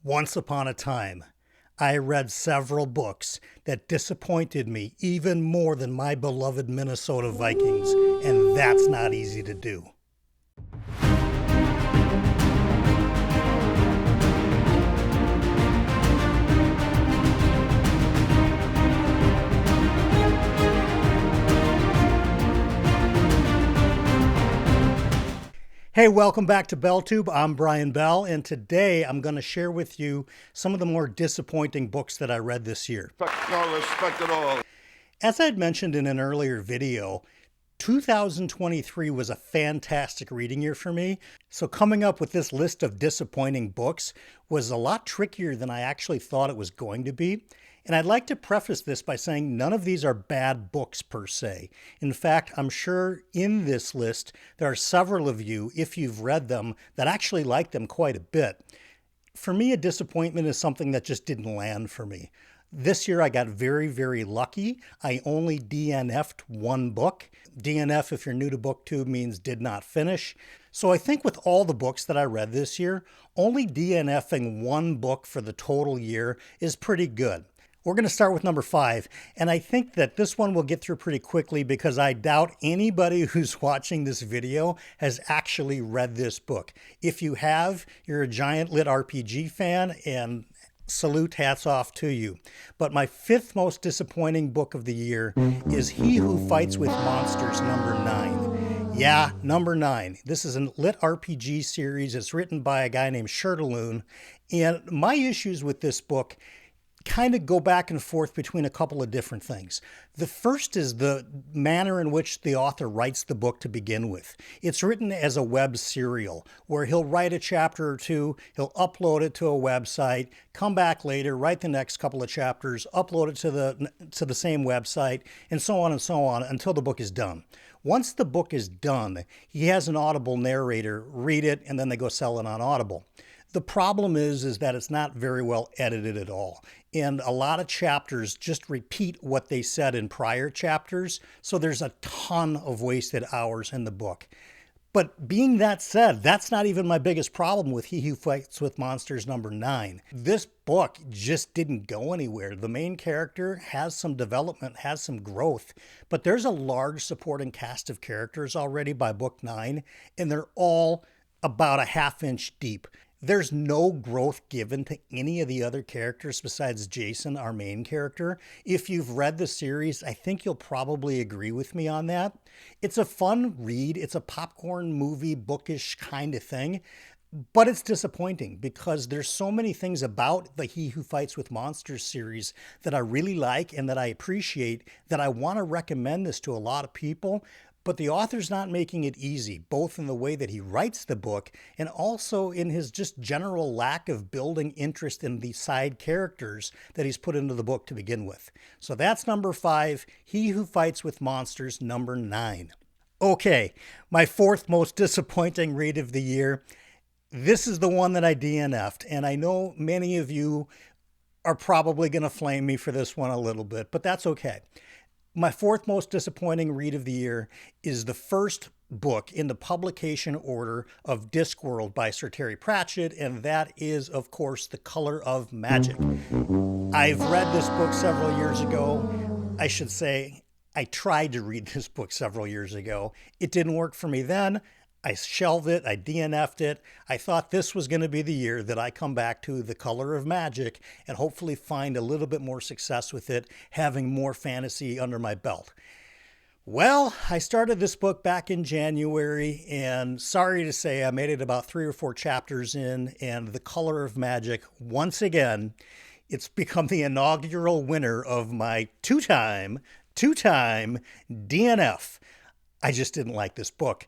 Once upon a time, I read several books that disappointed me even more than my beloved Minnesota Vikings, and that's not easy to do. Hey, welcome back to BellTube. I'm Brian Bell, and today I'm going to share with you some of the more disappointing books that I read this year. No respect at all. As I'd mentioned in an earlier video, 2023 was a fantastic reading year for me. So coming up with this list of disappointing books was a lot trickier than I actually thought it was going to be. And I'd like to preface this by saying none of these are bad books per se. In fact, I'm sure in this list, there are several of you, if you've read them, that actually like them quite a bit. For me, a disappointment is something that just didn't land for me. This year, I got very, very lucky. I only DNF'd one book. DNF, if you're new to booktube, means did not finish. So I think with all the books that I read this year, only DNFing one book for the total year is pretty good. We're going to start with number 5, and I think that this one we'll get through pretty quickly because I doubt anybody who's watching this video has actually read this book. If you have, you're a giant lit RPG fan, and salute, hats off to you. But my 5th most disappointing book of the year is He Who Fights with Monsters, number 9. Yeah, number 9. This is a lit RPG series. It's written by a guy named Shirtaloon, and my issues with this book kind of go back and forth between a couple of different things. The first is the manner in which the author writes the book to begin with. It's written as a web serial where he'll write a chapter or two, he'll upload it to a website, come back later, write the next couple of chapters, upload it to the same website, and so on until the book is done. Once the book is done, he has an Audible narrator read it, and then they go sell it on Audible. The problem is that it's not very well edited at all. And a lot of chapters just repeat what they said in prior chapters. So there's a ton of wasted hours in the book. But being that said, that's not even my biggest problem with He Who Fights with Monsters number 9. This book just didn't go anywhere. The main character has some development, has some growth, but there's a large supporting cast of characters already by book 9, and they're all about a half-inch deep. There's no growth given to any of the other characters besides Jason, our main character. If you've read the series, I think you'll probably agree with me on that. It's a fun read. It's a popcorn movie, bookish kind of thing. But it's disappointing because there's so many things about the He Who Fights with Monsters series that I really like and that I appreciate, that I want to recommend this to a lot of people. But the author's not making it easy, both in the way that he writes the book and also in his just general lack of building interest in the side characters that he's put into the book to begin with. So that's number 5, He Who Fights with Monsters, number 9. Okay, my 4th most disappointing read of the year. This is the one that I DNF'd, and I know many of you are probably going to flame me for this one a little bit, but that's okay. My 4th most disappointing read of the year is the first book in the publication order of Discworld by Sir Terry Pratchett, and that is, of course, The Color of Magic. I've read this book several years ago. I should say, I tried to read this book several years ago. It didn't work for me then. I shelved it, I DNF'd it. I thought this was going to be the year that I come back to The Color of Magic and hopefully find a little bit more success with it, having more fantasy under my belt. Well, I started this book back in January, and sorry to say I made it about 3 or 4 chapters in, and The Color of Magic, once again, it's become the inaugural winner of my two-time DNF. I just didn't like this book.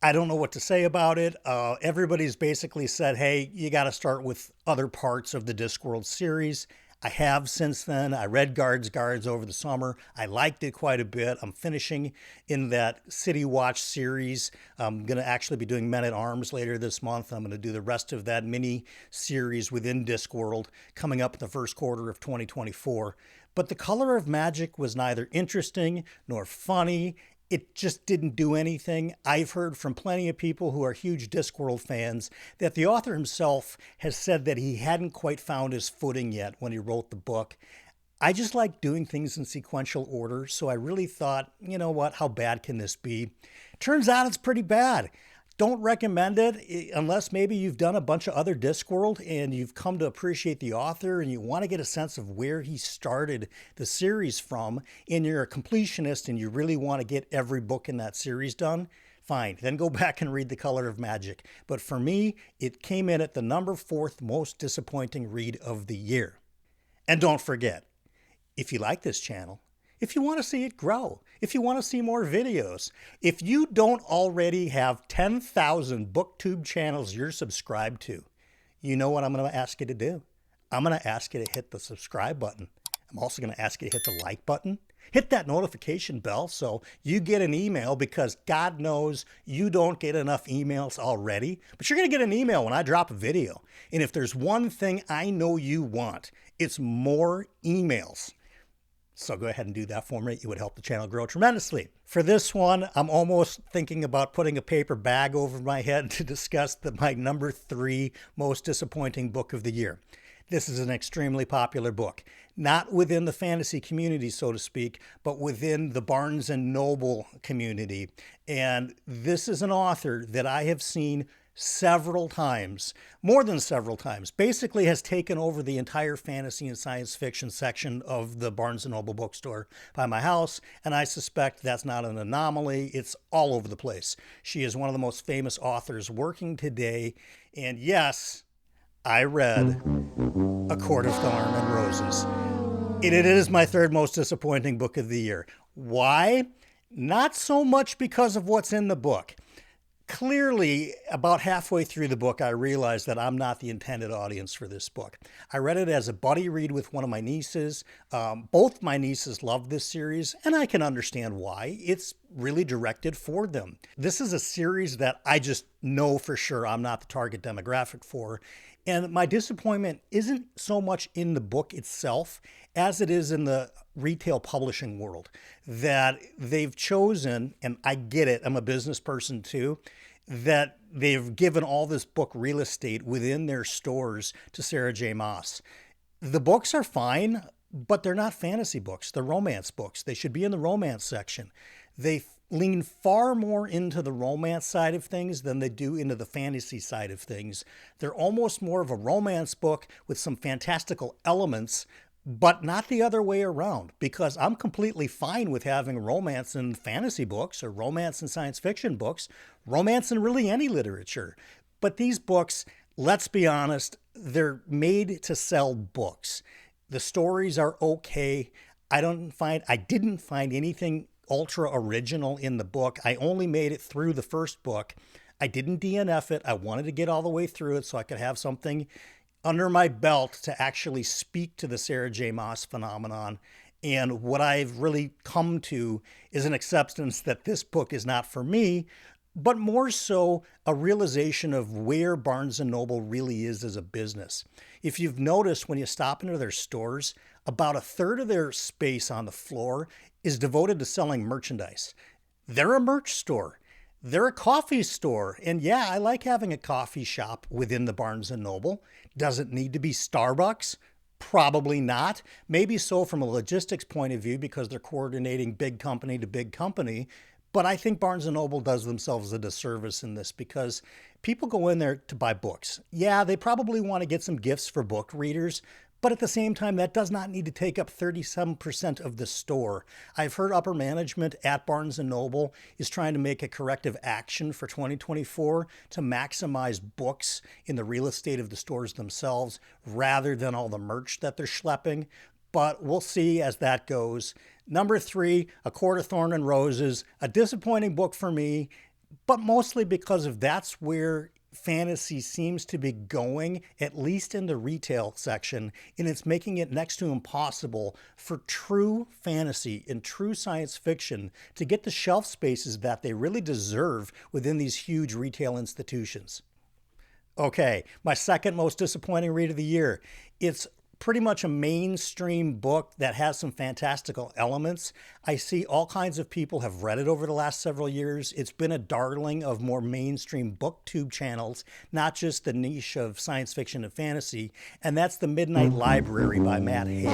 I don't know what to say about it. Everybody's basically said, hey, you got to start with other parts of the Discworld series. I have since then. I read Guards over the summer. I liked it quite a bit. I'm finishing in that City Watch series. I'm going to actually be doing Men at Arms later this month. I'm going to do the rest of that mini series within Discworld coming up in the first quarter of 2024. But The Color of Magic was neither interesting nor funny. It just didn't do anything. I've heard from plenty of people who are huge Discworld fans that the author himself has said that he hadn't quite found his footing yet when he wrote the book. I just like doing things in sequential order, so I really thought, you know what, how bad can this be? Turns out it's pretty bad. Don't recommend it unless maybe you've done a bunch of other Discworld and you've come to appreciate the author and you want to get a sense of where he started the series from, and you're a completionist and you really want to get every book in that series done. Fine, then go back and read The Color of Magic. But for me, it came in at the number 4th most disappointing read of the year. And don't forget, if you like this channel, if you want to see it grow, if you want to see more videos, if you don't already have 10,000 booktube channels you're subscribed to, you know what I'm going to ask you to do? I'm going to ask you to hit the subscribe button. I'm also going to ask you to hit the like button. Hit that notification bell so you get an email, because God knows you don't get enough emails already. But you're going to get an email when I drop a video. And if there's one thing I know you want, it's more emails. So go ahead and do that for me. It would help the channel grow tremendously. For this one, I'm almost thinking about putting a paper bag over my head to discuss my number 3 most disappointing book of the year. This is an extremely popular book, not within the fantasy community, so to speak, but within the Barnes & Noble community. And this is an author that I have seen several times, more than several times, basically has taken over the entire fantasy and science fiction section of the Barnes & Noble bookstore by my house, and I suspect that's not an anomaly. It's all over the place. She is one of the most famous authors working today, and yes, I read A Court of Thorn and Roses. It is my 3rd most disappointing book of the year. Why? Not so much because of what's in the book. Clearly, about halfway through the book, I realized that I'm not the intended audience for this book. I read it as a buddy read with one of my nieces. Both my nieces love this series, and I can understand why. It's really directed for them. This is a series that I just know for sure I'm not the target demographic for. And my disappointment isn't so much in the book itself as it is in the retail publishing world, that they've chosen, and I get it, I'm a business person too, that they've given all this book real estate within their stores to Sarah J. Maas. The books are fine, but they're not fantasy books. They're romance books. They should be in the romance section. They lean far more into the romance side of things than they do into the fantasy side of things. They're almost more of a romance book with some fantastical elements, but not the other way around, because I'm completely fine with having romance in fantasy books or romance in science fiction books, romance in really any literature. But these books, let's be honest, they're made to sell books. The stories are okay. I didn't find anything ultra original in the book. I only made it through the first book. I didn't DNF it. I wanted to get all the way through it so I could have something under my belt to actually speak to the Sarah J. Maas phenomenon. And what I've really come to is an acceptance that this book is not for me, but more so a realization of where Barnes & Noble really is as a business. If you've noticed, when you stop into their stores, about a third of their space on the floor is devoted to selling merchandise. They're a merch store. They're a coffee store. And yeah, I like having a coffee shop within the Barnes & Noble. Does it need to be Starbucks? Probably not. Maybe so from a logistics point of view, because they're coordinating big company to big company. But I think Barnes & Noble does themselves a disservice in this, because people go in there to buy books. Yeah, they probably want to get some gifts for book readers, but at the same time, that does not need to take up 37% of the store. I've heard upper management at Barnes & Noble is trying to make a corrective action for 2024 to maximize books in the real estate of the stores themselves rather than all the merch that they're schlepping. But we'll see as that goes. Number 3, A Court of Thorn and Roses, a disappointing book for me, but mostly because of that's where fantasy seems to be going, at least in the retail section, and it's making it next to impossible for true fantasy and true science fiction to get the shelf spaces that they really deserve within these huge retail institutions. Okay, my second most disappointing read of the year. It's pretty much a mainstream book that has some fantastical elements. I see all kinds of people have read it over the last several years. It's been a darling of more mainstream booktube channels, not just the niche of science fiction and fantasy, and that's The Midnight Library by Matt Haig.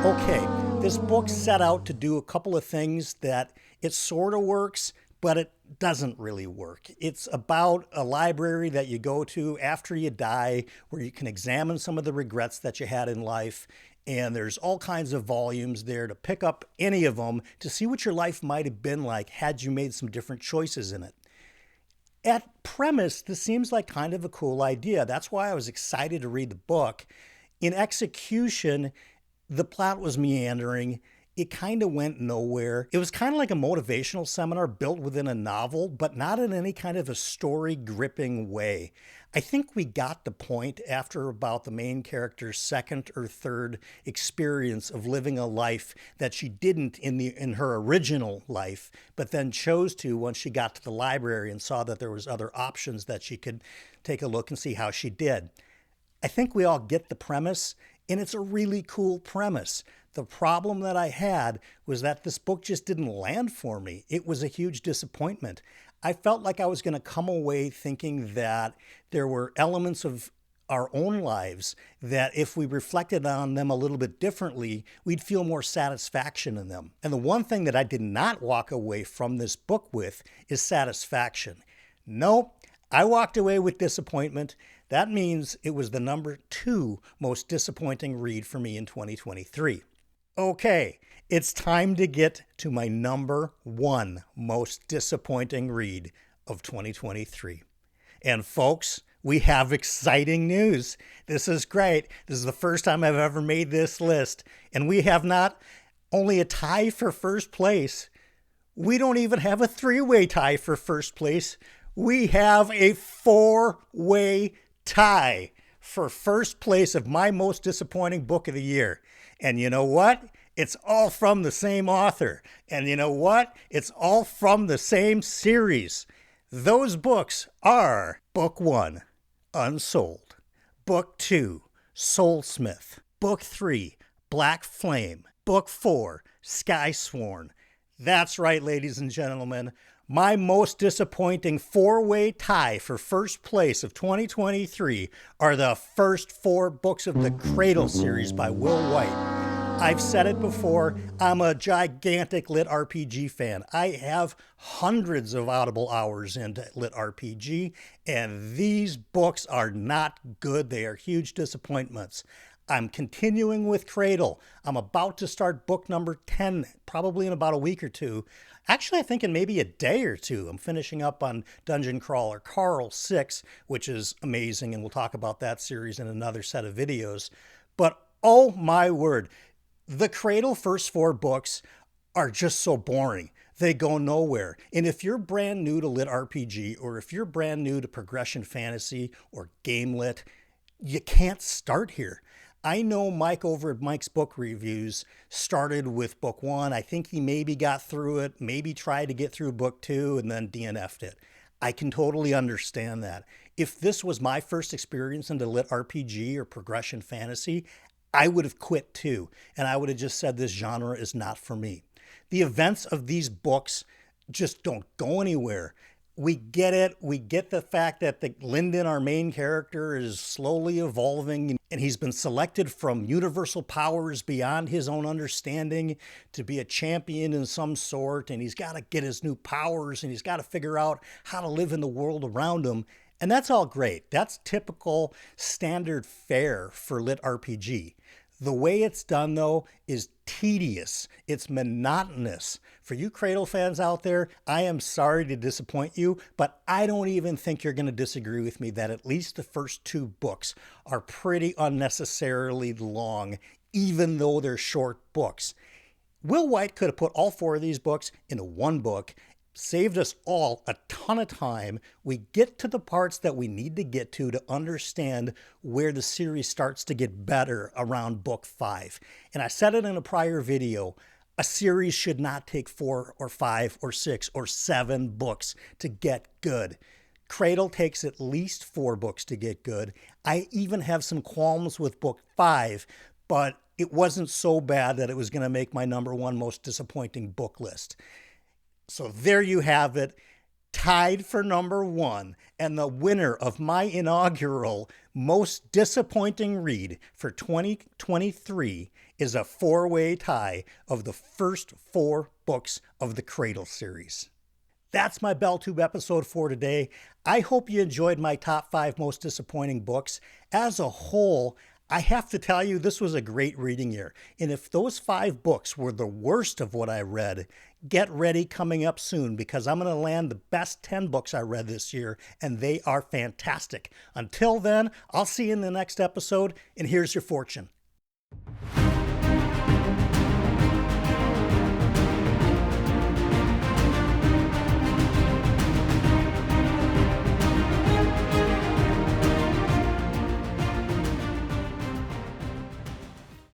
Okay, this book set out to do a couple of things that it sort of works, but it doesn't really work. It's about a library that you go to after you die where you can examine some of the regrets that you had in life. And there's all kinds of volumes there to pick up any of them to see what your life might have been like had you made some different choices in it. At premise, this seems like kind of a cool idea. That's why I was excited to read the book. In execution, the plot was meandering. It kind of went nowhere. It was kind of like a motivational seminar built within a novel, but not in any kind of a story-gripping way. I think we got the point after about the main character's second or third experience of living a life that she didn't in her original life, but then chose to once she got to the library and saw that there was other options that she could take a look and see how she did. I think we all get the premise, and it's a really cool premise. The problem that I had was that this book just didn't land for me. It was a huge disappointment. I felt like I was going to come away thinking that there were elements of our own lives that if we reflected on them a little bit differently, we'd feel more satisfaction in them. And the one thing that I did not walk away from this book with is satisfaction. Nope, I walked away with disappointment. That means it was the number 2 most disappointing read for me in 2023. Okay, it's time to get to my number 1 most disappointing read of 2023. And folks, we have exciting news. This is great. This is the first time I've ever made this list. And we have not only a tie for first place, we don't even have a 3-way tie for first place. We have a 4-way tie for first place of my most disappointing book of the year. And you know what? It's all from the same author. And you know what? It's all from the same series. Those books are Book 1, Unsold. Book 2, Soulsmith. Book 3, Black Flame. Book 4, Skysworn. That's right, ladies and gentlemen. My most disappointing 4-way tie for first place of 2023 are the first 4 books of the Cradle series by Will White. I've said it before, I'm a gigantic lit RPG fan. I have hundreds of Audible hours into lit RPG, and these books are not good. They are huge disappointments. I'm continuing with Cradle. I'm about to start book number 10, probably in about a week or two. Actually, I think in maybe a day or two. I'm finishing up on Dungeon Crawler Carl 6, which is amazing, and we'll talk about that series in another set of videos. But oh my word, the Cradle first 4 books are just so boring. They go nowhere. And if you're brand new to lit RPG, or if you're brand new to progression fantasy or game lit, you can't start here. I know Mike over at Mike's Book Reviews started with book 1. I think he maybe got through it, maybe tried to get through book 2, and then DNF'd it. I can totally understand that. If this was my first experience into lit RPG or progression fantasy, I would have quit too, and I would have just said this genre is not for me. The events of these books just don't go anywhere. We get it. We get the fact that Lyndon, our main character, is slowly evolving, and he's been selected from universal powers beyond his own understanding to be a champion in some sort, and he's got to get his new powers, and he's got to figure out how to live in the world around him. And that's all great. That's typical standard fare for lit RPG. The way it's done, though, is tedious. It's monotonous. For you Cradle fans out there, I am sorry to disappoint you, but I don't even think you're going to disagree with me that at least the first 2 books are pretty unnecessarily long, even though they're short books. Will White could have put all 4 of these books into 1 book, saved us all a ton of time. We get to the parts that we need to get to understand where the series starts to get better around book 5. And I said it in a prior video, a series should not take 4 or 5 or 6 or 7 books to get good. Cradle takes at least 4 books to get good. I even have some qualms with book 5, but it wasn't so bad that it was going to make my #1 most disappointing book list. So there you have it, tied for #1, and the winner of my inaugural most disappointing read for 2023 is a 4-way tie of the first 4 books of the Cradle series. That's my BellTube episode for today. I hope you enjoyed my top 5 most disappointing books. As a whole, I have to tell you, this was a great reading year. And if those 5 books were the worst of what I read, get ready coming up soon, because I'm going to land the best 10 books I read this year, and they are fantastic. Until then, I'll see you in the next episode, and here's your fortune.